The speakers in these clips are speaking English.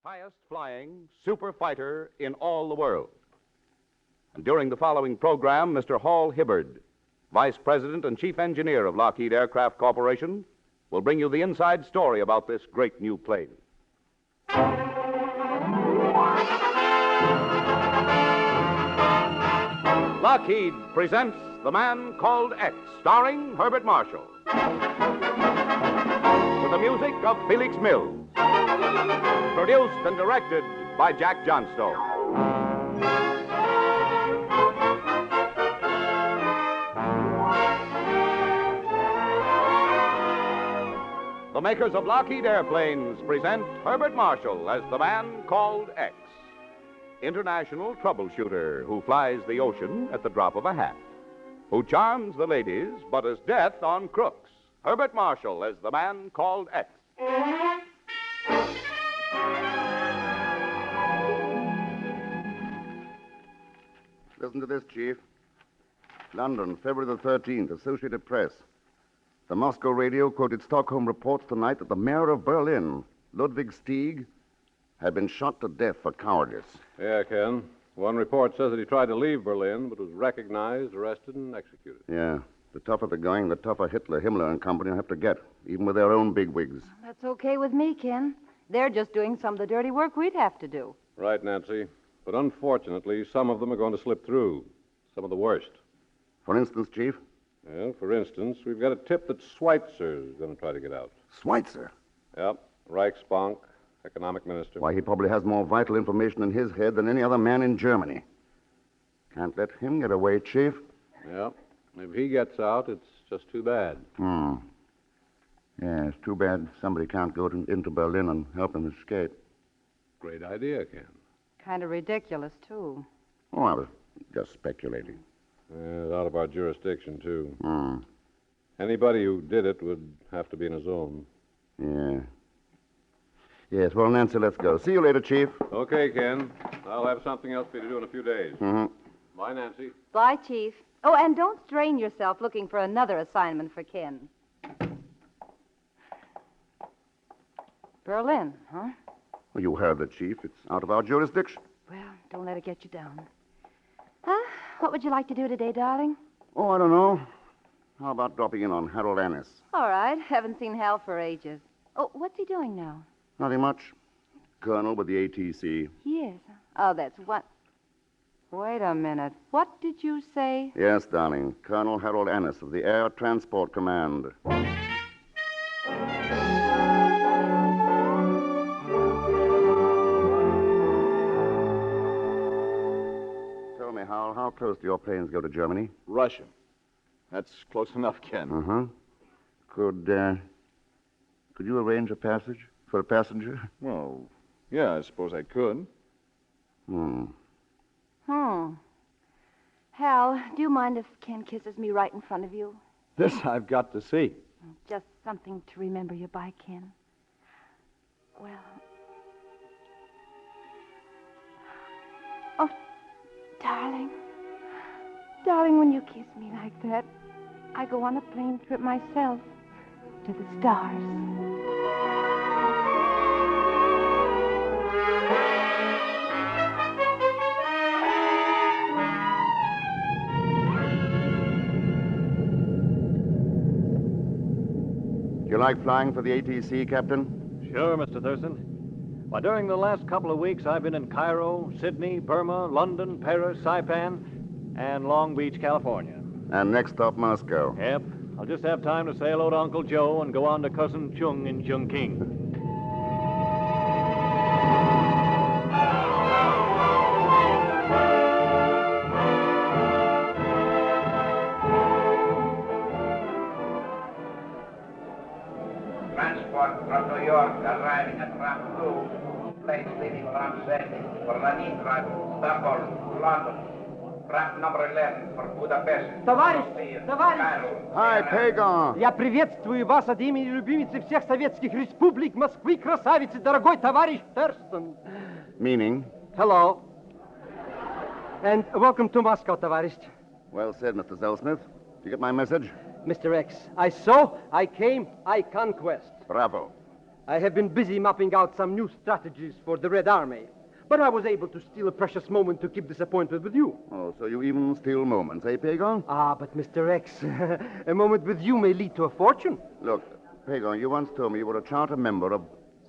highest flying super fighter in all the world. And during the following program, Mr. Hall Hibbard, Vice President and Chief Engineer of Lockheed Aircraft Corporation, will bring you the inside story about this great new plane. Lockheed presents The Man Called X, starring Herbert Marshall. With the music of Felix Mills. Produced and directed by Jack Johnstone. The makers of Lockheed Airplanes present Herbert Marshall as the Man Called X, international troubleshooter who flies the ocean at the drop of a hat, who charms the ladies but is death on crooks. Herbert Marshall as the Man Called X. Listen to this, Chief. London, February the 13th, Associated Press. The Moscow radio quoted Stockholm reports tonight that the mayor of Berlin, Ludwig Stieg, had been shot to death for cowardice. Yeah, Ken. One report says that he tried to leave Berlin, but was recognized, arrested, and executed. Yeah. The tougher the going, the tougher Himmler and company will have to get, even with their own bigwigs. That's okay with me, Ken. They're just doing some of the dirty work we'd have to do. Right, Nancy. But unfortunately, some of them are going to slip through. Some of the worst. For instance, Chief? Well, for instance, we've got a tip that Schweitzer's going to try to get out. Schweitzer? Yep. Reichsbank, economic minister. Why, he probably has more vital information in his head than any other man in Germany. Can't let him get away, Chief. Yep. If he gets out, it's just too bad. Yeah, it's too bad somebody can't go into Berlin and help him escape. Great idea, Ken. Kind of ridiculous, too. Oh, I was just speculating. It's out of our jurisdiction, too. Anybody who did it would have to be in a zone. Yeah. Yes, well, Nancy, let's go. See you later, Chief. Okay, Ken. I'll have something else for you to do in a few days. Bye, Nancy. Bye, Chief. Oh, and don't strain yourself looking for another assignment for Ken. Berlin, huh? Well, you heard the Chief. It's out of our jurisdiction. Well, don't let it get you down. What would you like to do today, darling? Oh, I don't know. How about dropping in on Harold Annis? All right. Haven't seen Hal for ages. Oh, what's he doing now? Nothing much. Colonel with the ATC. Yes. Oh, that's what... Wait a minute. What did you say? Yes, darling. Colonel Harold Annis of the Air Transport Command. Tell me, Hal, how close do your planes go to Germany? Russia. That's close enough, Ken. Could you arrange a passage for a passenger? Well, yeah, I suppose I could. Hal, do you mind if Ken kisses me right in front of you? This I've got to see. Just something to remember you by, Ken. Well... Oh, darling. Darling, when you kiss me like that, I go on a plane trip myself to the stars. Do you like flying for the ATC, Captain? Sure, Mr. Thurston. Why, during the last couple of weeks, I've been in Cairo, Sydney, Burma, London, Paris, Saipan, and Long Beach, California. And next stop, Moscow. Yep. I'll just have time to say hello to Uncle Joe and go on to Cousin Chung in Chungking. Transport from New York arriving at ramp 2. Planes leaving ramp 7 for Leningrad, Stockholm, London. Ramp number 11 for Budapest. Товарищ! Hi, Pegon. Я приветствую вас от имени любимицы всех советских республик Москвы, красавицы, дорогой товарищ Thurston. Meaning? Hello. And welcome to Moscow, товарищ. Well said, Mr. Zellschmidt. Did you get my message? Mr. X, I saw, I came, I conquest. Bravo. I have been busy mapping out some new strategies for the Red Army. But I was able to steal a precious moment to keep this appointment with you. Oh, so you even steal moments, eh, Pegon? Ah, but Mr. X, a moment with you may lead to a fortune. Look, Pegon, you once told me you were a charter member of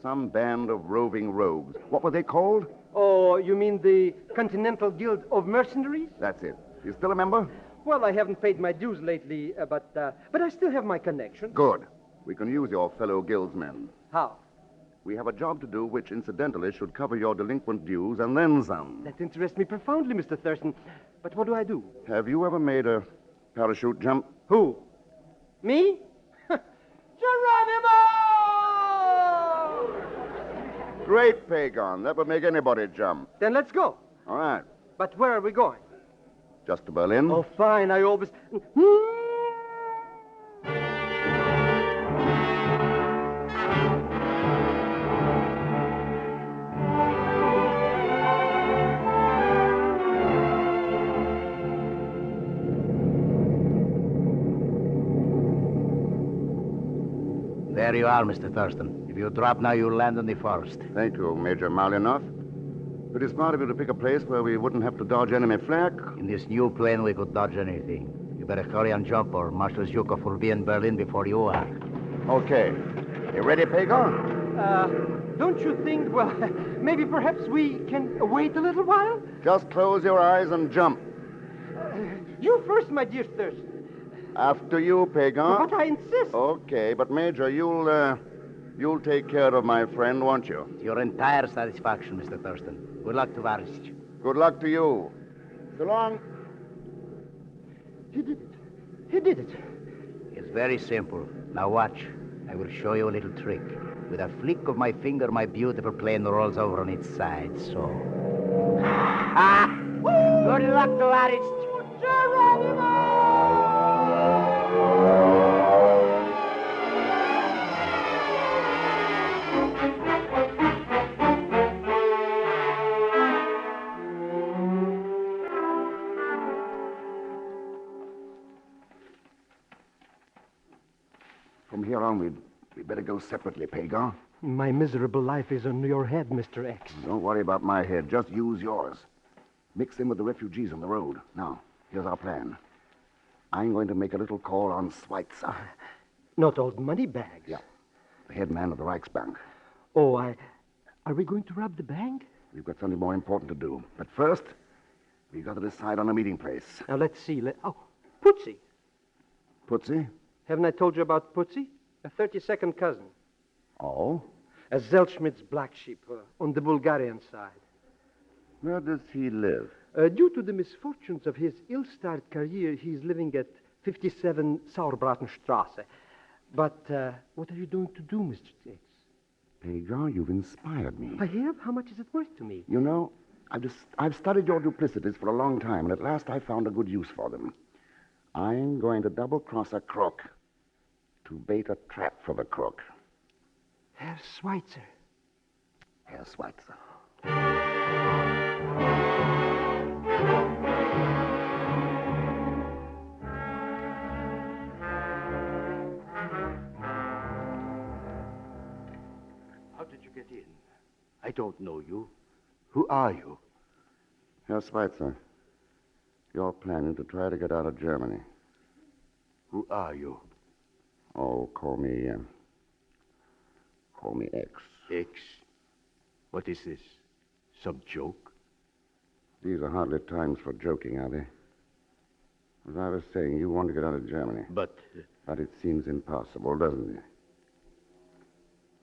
some band of roving rogues. What were they called? Oh, you mean the Continental Guild of Mercenaries? That's it. You still a member? Well, I haven't paid my dues lately, but I still have my connection. Good. We can use your fellow guildsmen. How? We have a job to do which, incidentally, should cover your delinquent dues and then some. That interests me profoundly, Mr. Thurston. But what do I do? Have you ever made a parachute jump? Who? Me? Geronimo! Great, Pegon. That would make anybody jump. Then let's go. All right. But where are we going? Just to Berlin? Oh, fine. I always... There you are, Mr. Thurston. If you drop now, you'll land on the forest. Thank you, Major Malinoff. It is smart of you to pick a place where we wouldn't have to dodge enemy flak. In this new plane, we could dodge anything. You better hurry and jump, or Marshal Zhukov will be in Berlin before you are. Okay. You ready, Pegon? Don't you think, well, maybe perhaps we can wait a little while? Just close your eyes and jump. You first, my dear Thurston. After you, Pegon. But I insist. Okay, but Major, you'll take care of my friend, won't you? To your entire satisfaction, Mr. Thurston. Good luck, Tovarishch. Good luck to you. So long. He did it. He did it. It's very simple. Now watch. I will show you a little trick. With a flick of my finger, my beautiful plane rolls over on its side, so... Ah! Good luck, Tovarishch. From here on, we'd better go separately, Pegon. My miserable life is on your head, Mr. X. Don't worry about my head. Just use yours. Mix in with the refugees on the road. Now, here's our plan. I'm going to make a little call on Schweitzer. Not old money bags. Yeah. The head man of the Reichsbank. Oh, are we going to rob the bank? We've got something more important to do. But first, we've got to decide on a meeting place. Now, let's see. Putsy. Putsy? Haven't I told you about Putsy? A 32nd cousin. Oh? A Zellschmidt's black sheep on the Bulgarian side. Where does he live? Due to the misfortunes of his ill-starred career, he's living at 57 Sauerbratenstrasse. But what are you going to do, Mr. X? Pegon, you've inspired me. I have? How much is it worth to me? You know, I've studied your duplicities for a long time, and at last I found a good use for them. I'm going to double-cross a crook to bait a trap for the crook. Herr Schweitzer. Herr Schweitzer. How did you get in? I don't know you. Who are you? Herr Schweitzer, you're planning to try to get out of Germany. Who are you? Oh, call me X. X? What is this? Some joke? These are hardly times for joking, are they? As I was saying, you want to get out of Germany. But it seems impossible, doesn't it?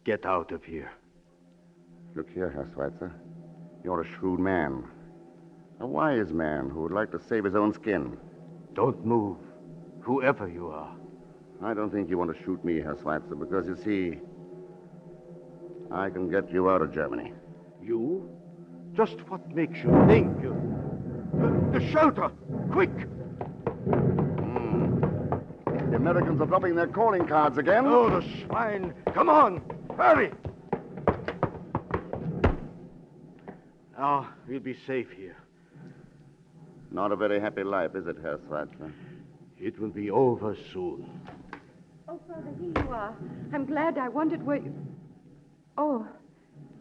Get out of here. Look here, Herr Schweitzer. You're a shrewd man. A wise man who would like to save his own skin. Don't move, whoever you are. I don't think you want to shoot me, Herr Schweitzer, because, you see, I can get you out of Germany. You? Just what makes you think you... The shelter! Quick! The Americans are dropping their calling cards again. Oh, the swine! Come on! Hurry! Now, we'll be safe here. Not a very happy life, is it, Herr Schweitzer? It will be over soon. Oh, Father, here you are. I'm glad I wondered where you... Oh,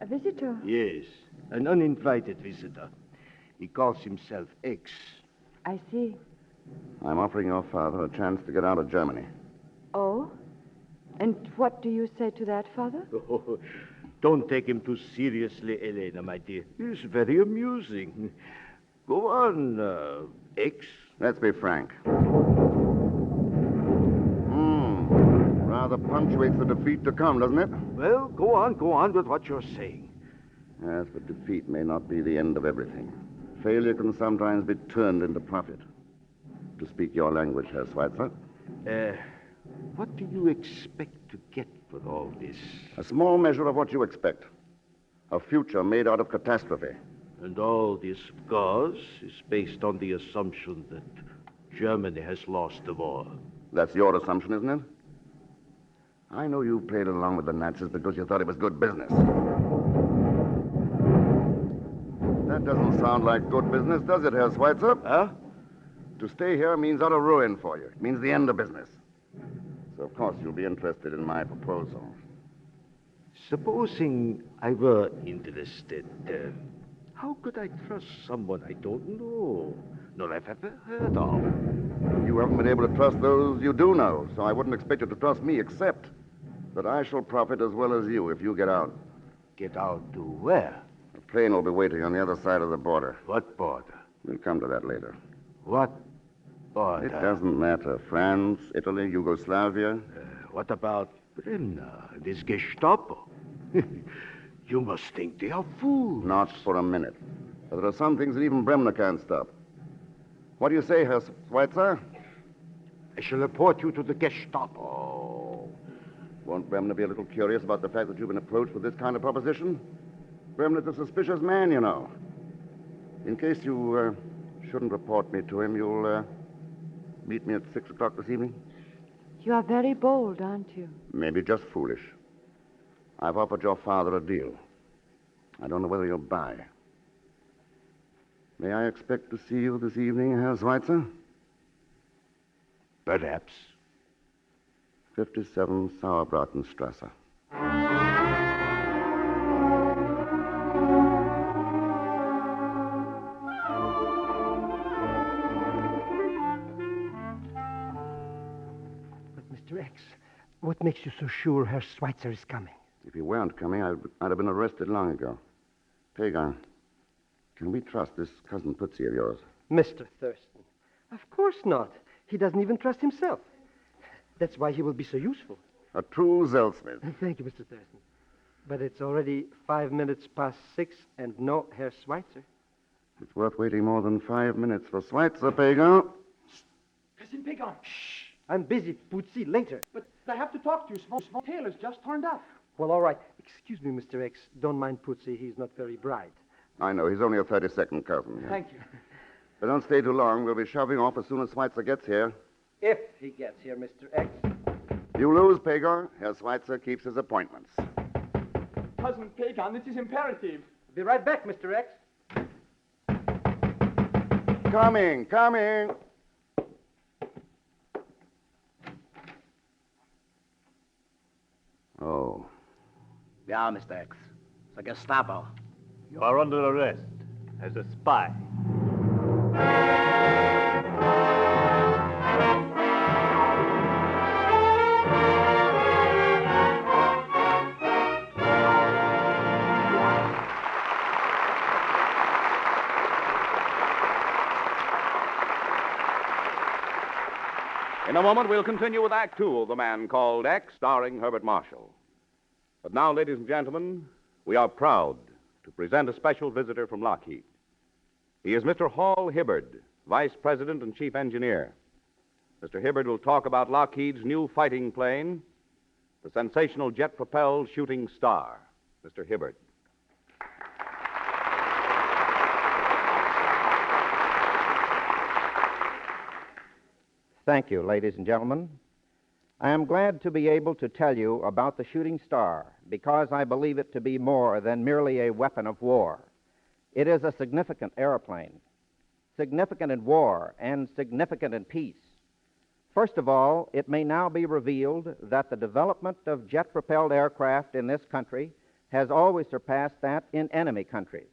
a visitor. Yes, an uninvited visitor. He calls himself X. I see. I'm offering your father a chance to get out of Germany. Oh? And what do you say to that, Father? Oh, don't take him too seriously, Elena, my dear. He's very amusing. Go on, X. Let's be frank. Rather punctuates the defeat to come, doesn't it? Well, go on with what you're saying. Yes, but defeat may not be the end of everything. Failure can sometimes be turned into profit. To speak your language, Herr Schweitzer. What do you expect to get for all this? A small measure of what you expect. A future made out of catastrophe. And all this, of course, is based on the assumption that Germany has lost the war. That's your assumption, isn't it? I know you played along with the Nazis because you thought it was good business. That doesn't sound like good business, does it, Herr Schweitzer? Huh? To stay here means utter ruin for you. It means the end of business. So, of course, you'll be interested in my proposal. Supposing I were interested, how could I trust someone I don't know, nor have ever heard of? You haven't been able to trust those you do know, so I wouldn't expect you to trust me, except that I shall profit as well as you if you get out. Get out to where? A plane will be waiting on the other side of the border. What border? We'll come to that later. What border? It doesn't matter. France, Italy, Yugoslavia. What about Bremner, this Gestapo? You must think they are fools. Not for a minute. But there are some things that even Bremner can't stop. What do you say, Herr Schweitzer? I shall report you to the Gestapo. Won't Bremner be a little curious about the fact that you've been approached with this kind of proposition? Bremner's a suspicious man, you know. In case you shouldn't report me to him, you'll meet me at 6 o'clock this evening? You are very bold, aren't you? Maybe just foolish. I've offered your father a deal. I don't know whether you'll buy. May I expect to see you this evening, Herr Schweitzer? Perhaps. 57 Sauerbratenstrasse. But, Mr. X, what makes you so sure Herr Schweitzer is coming? If he weren't coming, I'd have been arrested long ago. Pegon, can we trust this cousin Tootsie of yours? Mr. Thurston. Of course not. He doesn't even trust himself. That's why he will be so useful. A true Zellschmidt. Thank you, Mr. Thurston. But it's already 5 minutes past 6 and no Herr Schweitzer. It's worth waiting more than 5 minutes for Schweitzer, Pegon. Cousin Pegon. Shh. I'm busy, Pootsie. Later. But I have to talk to you. Small Taylor's just turned up. Well, all right. Excuse me, Mr. X. Don't mind Pootsie. He's not very bright. I know. He's only a 32nd cousin. Thank you. But don't stay too long. We'll be shoving off as soon as Schweitzer gets here. If he gets here, Mr. X. You lose, Pegon. Herr Schweitzer keeps his appointments. Cousin Pegon, this is imperative. Be right back, Mr. X. Coming. Oh. Yeah, Mr. X. It's a Gestapo. You are under arrest as a spy. In a moment, we'll continue with Act Two of The Man Called X, starring Herbert Marshall. But now, ladies and gentlemen, we are proud to present a special visitor from Lockheed. He is Mr. Hall Hibbard, Vice President and Chief Engineer. Mr. Hibbard will talk about Lockheed's new fighting plane, the sensational jet-propelled Shooting Star. Mr. Hibbard. Thank you, ladies and gentlemen. I am glad to be able to tell you about the Shooting Star because I believe it to be more than merely a weapon of war. It is a significant airplane, significant in war and significant in peace. First of all, it may now be revealed that the development of jet-propelled aircraft in this country has always surpassed that in enemy countries.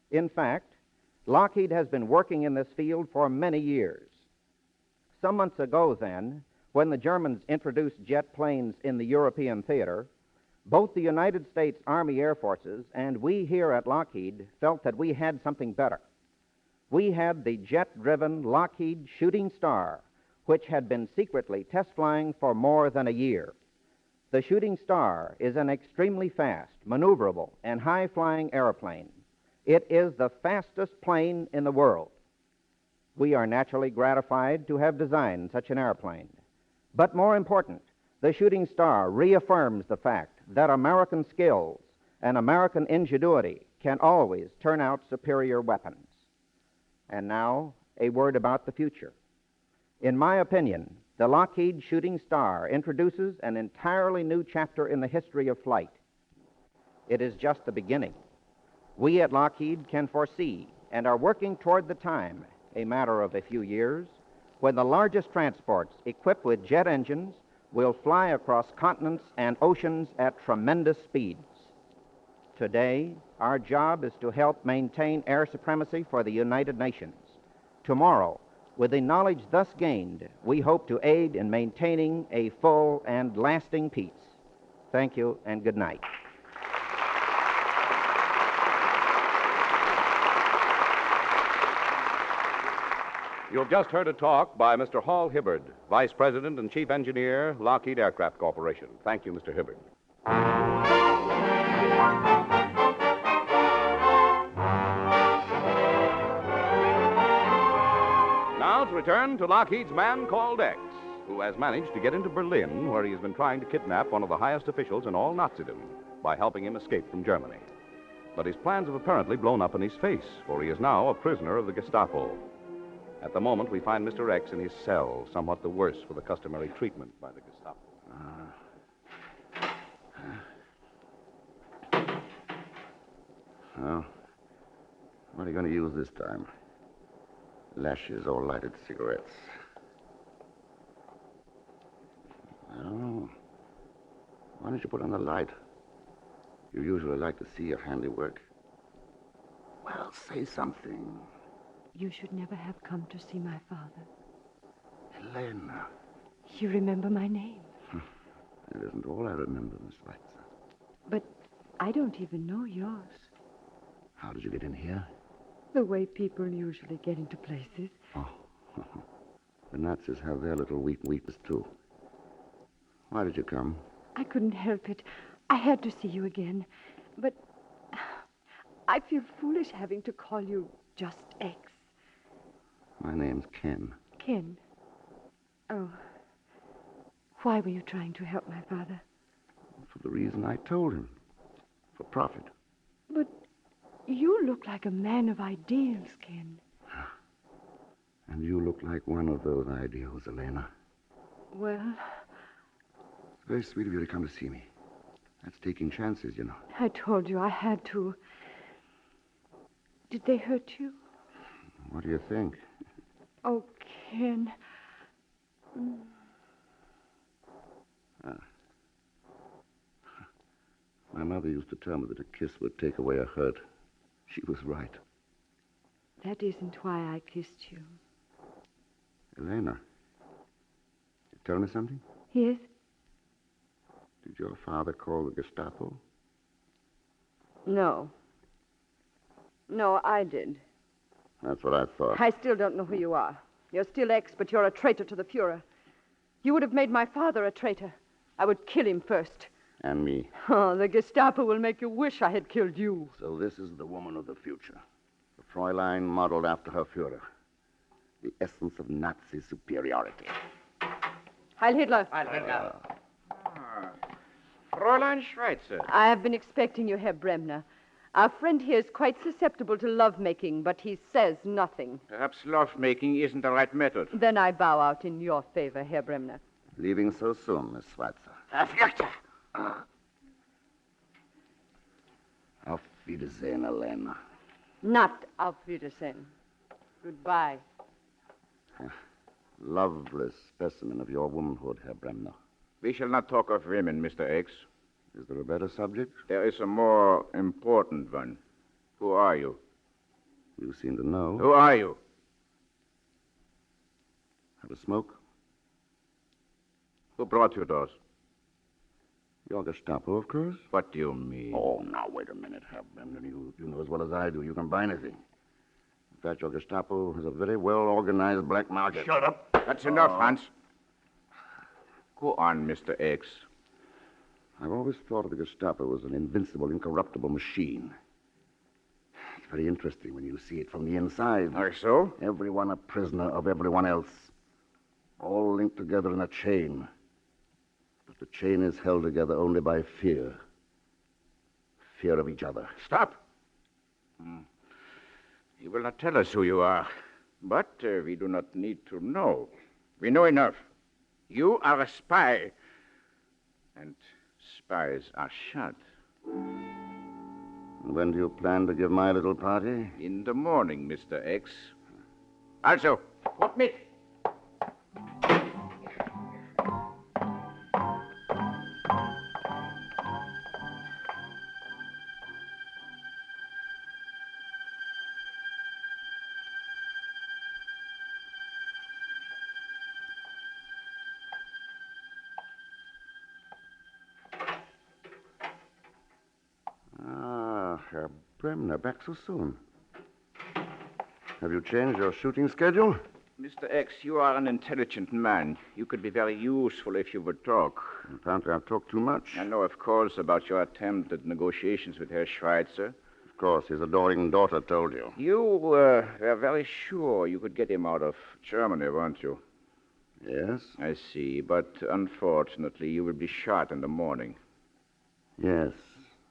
In fact, Lockheed has been working in this field for many years. Some months ago, then, when the Germans introduced jet planes in the European theater, both the United States Army Air Forces and we here at Lockheed felt that we had something better. We had the jet-driven Lockheed Shooting Star, which had been secretly test flying for more than a year. The Shooting Star is an extremely fast, maneuverable, and high-flying airplane. It is the fastest plane in the world. We are naturally gratified to have designed such an airplane. But more important, the Shooting Star reaffirms the fact that American skills and American ingenuity can always turn out superior weapons. And now, a word about the future. In my opinion, the Lockheed Shooting Star introduces an entirely new chapter in the history of flight. It is just the beginning. We at Lockheed can foresee and are working toward the time, a matter of a few years, when the largest transports equipped with jet engines will fly across continents and oceans at tremendous speeds. Today, our job is to help maintain air supremacy for the United Nations. Tomorrow, with the knowledge thus gained, we hope to aid in maintaining a full and lasting peace. Thank you and good night. You've just heard a talk by Mr. Hall Hibbard, Vice President and Chief Engineer, Lockheed Aircraft Corporation. Thank you, Mr. Hibbard. Now to return to Lockheed's man called X, who has managed to get into Berlin, where he has been trying to kidnap one of the highest officials in all Nazism by helping him escape from Germany. But his plans have apparently blown up in his face, for he is now a prisoner of the Gestapo. At the moment, we find Mr. X in his cell, somewhat the worse for the customary treatment by the Gestapo. Well, what are you going to use this time? Lashes or lighted cigarettes? I don't know. Why don't you put on the light? You usually like to see your handiwork. Well, say something. You should never have come to see my father. Elena. You remember my name. That isn't all I remember, Miss Schweitzer. But I don't even know yours. How did you get in here? The way people usually get into places. Oh. The Nazis have their little weakness, too. Why did you come? I couldn't help it. I had to see you again. But I feel foolish having to call you just X. My name's Ken. Ken? Oh. Why were you trying to help my father? For the reason I told him. For profit. But you look like a man of ideals, Ken. And you look like one of those ideals, Elena. Well, It's very sweet of you to come to see me. That's taking chances, you know. I told you I had to. Did they hurt you? What do you think? Oh, Ken. My mother used to tell me that a kiss would take away a hurt. She was right. That isn't why I kissed you. Elena, you tell me something? Yes? Did your father call the Gestapo? No. No, I did. That's what I thought. I still don't know who you are. You're still X, but you're a traitor to the Fuhrer. You would have made my father a traitor. I would kill him first. And me. Oh, the Gestapo will make you wish I had killed you. So this is the woman of the future. The Fräulein modeled after her Fuhrer. The essence of Nazi superiority. Heil Hitler. Heil Hitler. Fräulein Schweitzer. I have been expecting you, Herr Bremner. Our friend here is quite susceptible to lovemaking, but he says nothing. Perhaps love-making isn't the right method. Then I bow out in your favor, Herr Bremner. Leaving so soon, Miss Schweitzer. Auf Wiedersehen, Elena. Not auf Wiedersehen. Goodbye. Lovely specimen of your womanhood, Herr Bremner. We shall not talk of women, Mr. X. Is there a better subject? There is a more important one. Who are you? You seem to know. Who are you? Have a smoke? Who brought you those? You're Gestapo, of course. What do you mean? Oh, now, wait a minute, Herb. You know as well as I do. You can buy anything. In fact, your Gestapo has a very well-organized black market. Shut up. That's enough, Hans. Go on, Mr. X. I've always thought of the Gestapo as an invincible, incorruptible machine. It's very interesting when you see it from the inside. Are so? Everyone a prisoner of everyone else. All linked together in a chain. But the chain is held together only by fear. Fear of each other. Stop. You will not tell us who you are. But we do not need to know. We know enough. You are a spy. And spies are shot. When do you plan to give my little party? In the morning, Mr. X. Also, what mit? Herr Bremner, back so soon. Have you changed your shooting schedule? Mr. X, you are an intelligent man. You could be very useful if you would talk. Apparently I've talked too much. I know, of course, about your attempt at negotiations with Herr Schweitzer. Of course, his adoring daughter told you. You were very sure you could get him out of Germany, weren't you? Yes? I see, but unfortunately, you will be shot in the morning. Yes,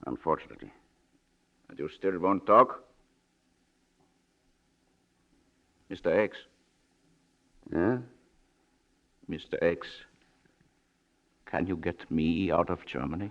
unfortunately. And you still won't talk? Mr. X. Yeah? Mr. X, can you get me out of Germany?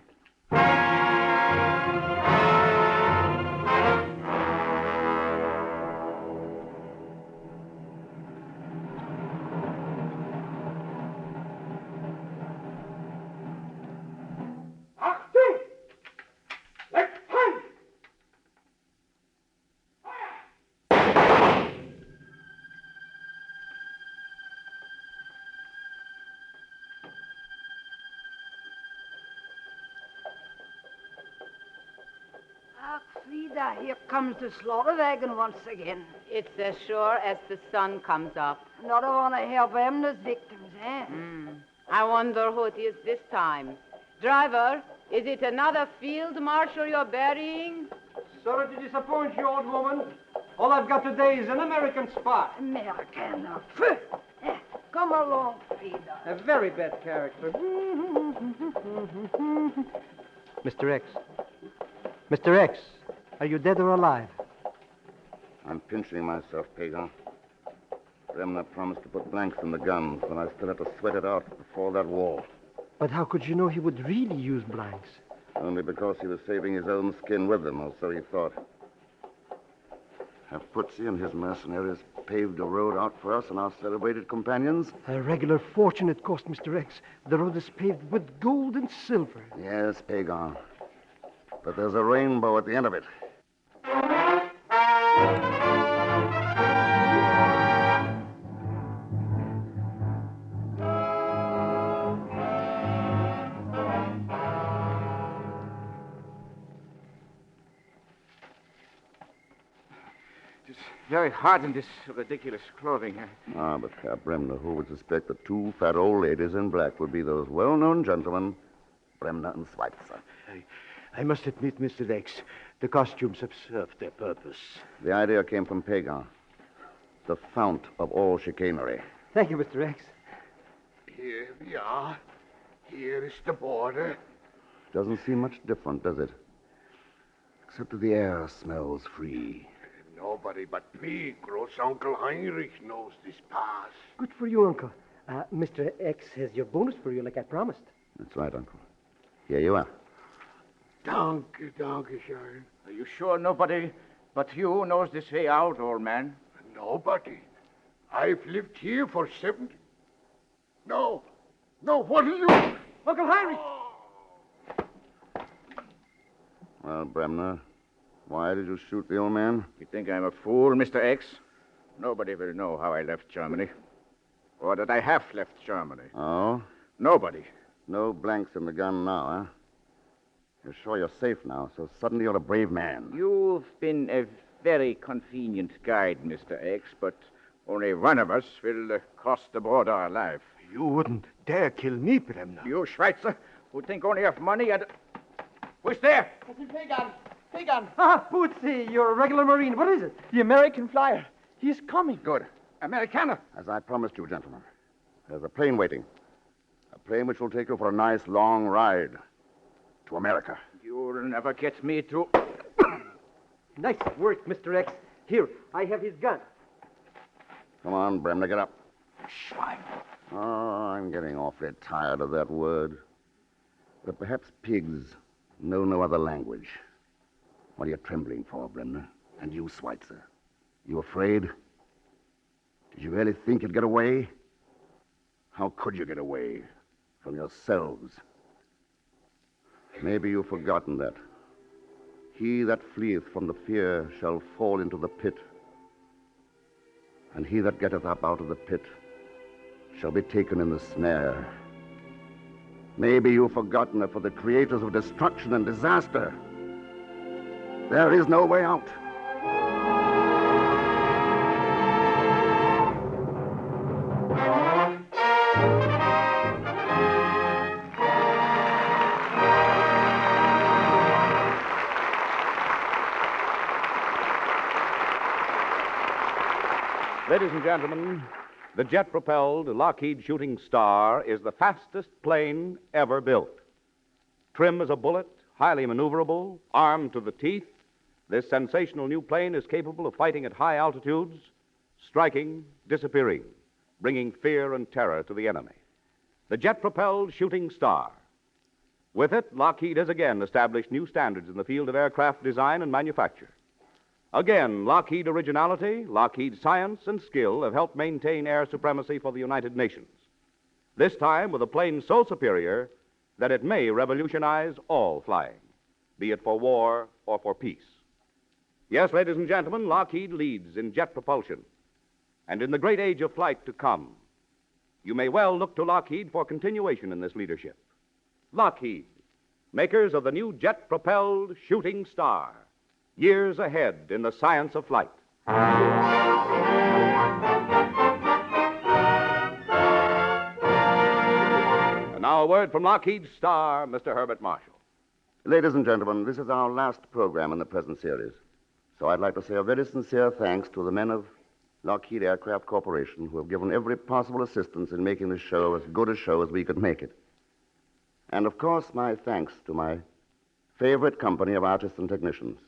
Frida, here comes the slaughter wagon once again. It's as sure as the sun comes up. Another one of Herr Bremner's victims, eh? I wonder who it is this time. Driver, is it another field marshal you're burying? Sorry to disappoint you, old woman. All I've got today is an American spy. American. Come along, Frida. A very bad character. Mr. X. Mr. X, are you dead or alive? I'm pinching myself, Pegon. Bremner promised to put blanks in the guns, but I still have to sweat it out before that wall. But how could you know he would really use blanks? Only because he was saving his own skin with them, or so he thought. Have Putzi and his mercenaries paved a road out for us and our celebrated companions? A regular fortune it cost, Mr. X. The road is paved with gold and silver. Yes, Pegon. But there's a rainbow at the end of it. It's very hot in this ridiculous clothing. But Herr Bremner, who would suspect that two fat old ladies in black would be those well-known gentlemen, Bremner and Schweitzer? I must admit, Mr. X, the costumes have served their purpose. The idea came from Pegon, the fount of all chicanery. Thank you, Mr. X. Here we are. Here is the border. Doesn't seem much different, does it? Except that the air smells free. Nobody but me, gross Uncle Heinrich, knows this pass. Good for you, Uncle. Mr. X has your bonus for you like I promised. That's right, Uncle. Here you are. Danke, schön. Are you sure nobody but you knows this way out, old man? Nobody. I've lived here for 70. No, what are you? Uncle Heinrich! Well, Bremner, why did you shoot the old man? You think I'm a fool, Mr. X? Nobody will know how I left Germany. Or that I have left Germany. Oh? Nobody. No blanks in the gun now, huh? You're sure you're safe now, so suddenly you're a brave man. You've been a very convenient guide, Mr. X, but only one of us will cross the border alive. You wouldn't dare kill me, Bremner. You Schweitzer, who think only of money and... Who's there? Cousin Pegon! Pegon! Ah, Bootsy, you're a regular Marine. What is it? The American flyer. He's coming. Good. Americana. As I promised you, gentlemen, there's a plane waiting. A plane which will take you for a nice long ride to America. You'll never get me to... Nice work, Mr. X. Here, I have his gun. Come on, Bremner, get up. Schwein. Oh, I'm getting awfully tired of that word. But perhaps pigs know no other language. What are you trembling for, Bremner? And you, Schweitzer? You afraid? Did you really think you'd get away? How could you get away from yourselves? Maybe you've forgotten that. He that fleeth from the fear shall fall into the pit. And he that getteth up out of the pit shall be taken in the snare. Maybe you've forgotten that for the creators of destruction and disaster, there is no way out. Ladies and gentlemen, the jet-propelled Lockheed Shooting Star is the fastest plane ever built. Trim as a bullet, highly maneuverable, armed to the teeth, this sensational new plane is capable of fighting at high altitudes, striking, disappearing, bringing fear and terror to the enemy. The jet-propelled Shooting Star. With it, Lockheed has again established new standards in the field of aircraft design and manufacture. Again, Lockheed originality, Lockheed science, and skill have helped maintain air supremacy for the United Nations. This time with a plane so superior that it may revolutionize all flying, be it for war or for peace. Yes, ladies and gentlemen, Lockheed leads in jet propulsion. And in the great age of flight to come, you may well look to Lockheed for continuation in this leadership. Lockheed, makers of the new jet-propelled Shooting Star. Years ahead in the science of flight. And now a word from Lockheed's star, Mr. Herbert Marshall. Ladies and gentlemen, this is our last program in the present series. So I'd like to say a very sincere thanks to the men of Lockheed Aircraft Corporation who have given every possible assistance in making this show as good a show as we could make it. And, of course, my thanks to my favorite company of artists and technicians.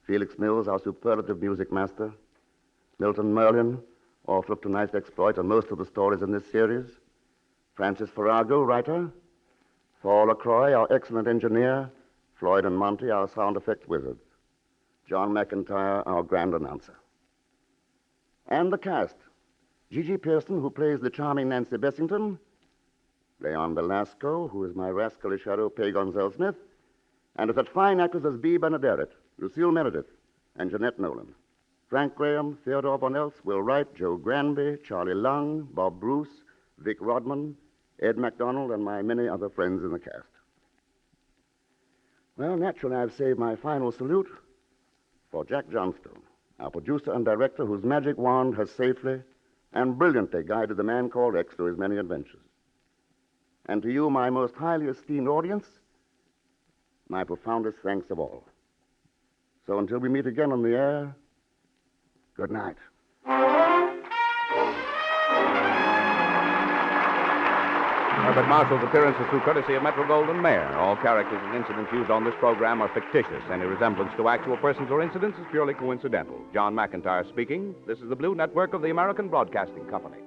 Felix Mills, our superlative music master. Milton Merlin, author of tonight's exploit and most of the stories in this series. Francis Farrago, writer. Thor LaCroix, our excellent engineer. Floyd and Monty, our sound effects wizards. John McIntyre, our grand announcer. And the cast. Gigi Pearson, who plays the charming Nancy Bessington. Leon Belasco, who is my rascally shadow, Pegon Zellschmidt. And such fine actors as Bea Benaderet, Lucille Meredith, and Jeanette Nolan. Frank Graham, Theodore Von Elst, Will Wright, Joe Granby, Charlie Lung, Bob Bruce, Vic Rodman, Ed MacDonald, and my many other friends in the cast. Well, naturally, I've saved my final salute for Jack Johnstone, our producer and director whose magic wand has safely and brilliantly guided the man called X through his many adventures. And to you, my most highly esteemed audience, my profoundest thanks of all. So until we meet again on the air, good night. Herbert Marshall's appearance is through courtesy of Metro-Goldwyn-Mayer. All characters and incidents used on this program are fictitious. Any resemblance to actual persons or incidents is purely coincidental. John McIntyre speaking. This is the Blue Network of the American Broadcasting Company.